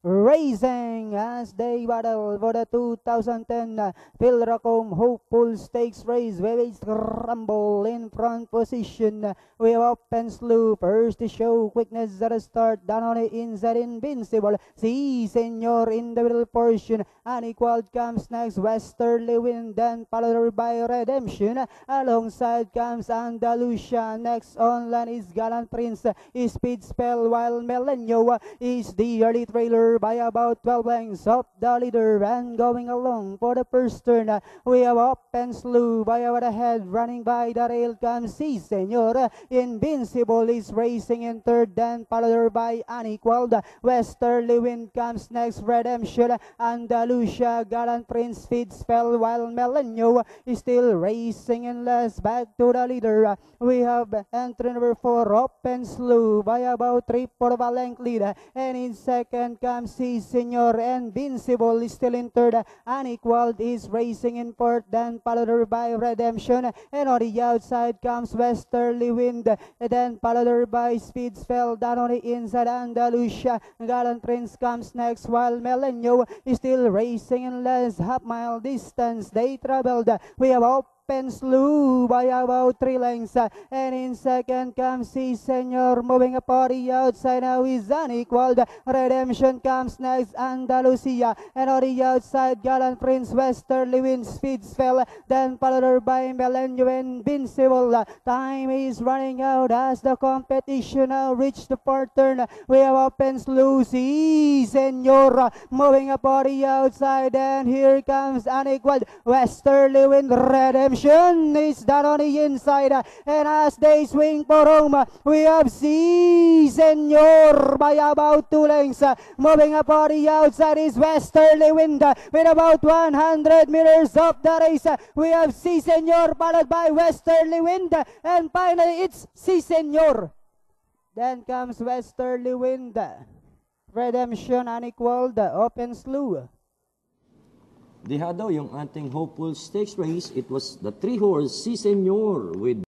racing as they battle for the 2010 Philracom Hopeful Stakes race. We scramble in front position. We have Open Slew first to show quickness at the start. Down on the inside, Invincible. Si Senor in the middle portion. Unequaled comes next. Westerly Wind, then followed by Redemption. Alongside comes Andalusia. Next on line is Gallant Prince. Speed Spell, while Melenio is the early trailer by about 12 lengths of the leader. And going along for the first turn, we have Open Slew by our head. Running by the rail comes Si Senor. Invincible is racing in third, then followed by Unequaled. Westerly Wind comes next. Redemption, Andalusia, Gallant Prince, Speed Spell, while Melenio is still racing in last. Back to the leader, we have entry number 4, Open Slew by about 3/4 of a length lead, and in second comes Si Senor. Invincible is still in third. Unequaled is racing in fourth, then followed by Redemption, and on the outside comes Westerly Wind, and then followed by Speed Spell. Down on the inside, Andalusia, Gallant Prince comes next, while Melenio is still racing in less half-mile distance. They traveled. We have Open Slew by about 3 lengths, and in second comes Si Senor. Moving up on the outside now is Unequaled. Redemption comes next, Andalusia, and on the outside Gallant Prince, Westerly Wind, Speed Spell, then followed by Melenio. Invincible. Time is running out as the competition now reached the fourth turn. We have Open Slew, Si Senor moving up on the outside, and here comes Unequaled. Westerly Wind, Redemption is down on the inside, and as they swing for home, we have Si Senor by about 2 lengths. Moving up on the outside is Westerly Wind with about 100 meters of the race. We have Si Senor followed by Westerly Wind, and finally it's Si Senor. Then comes Westerly Wind, Redemption, Unequaled, Open Slew. Diha daw yung ating Hopeful Stakes race. It was the 3-horse Si Senor with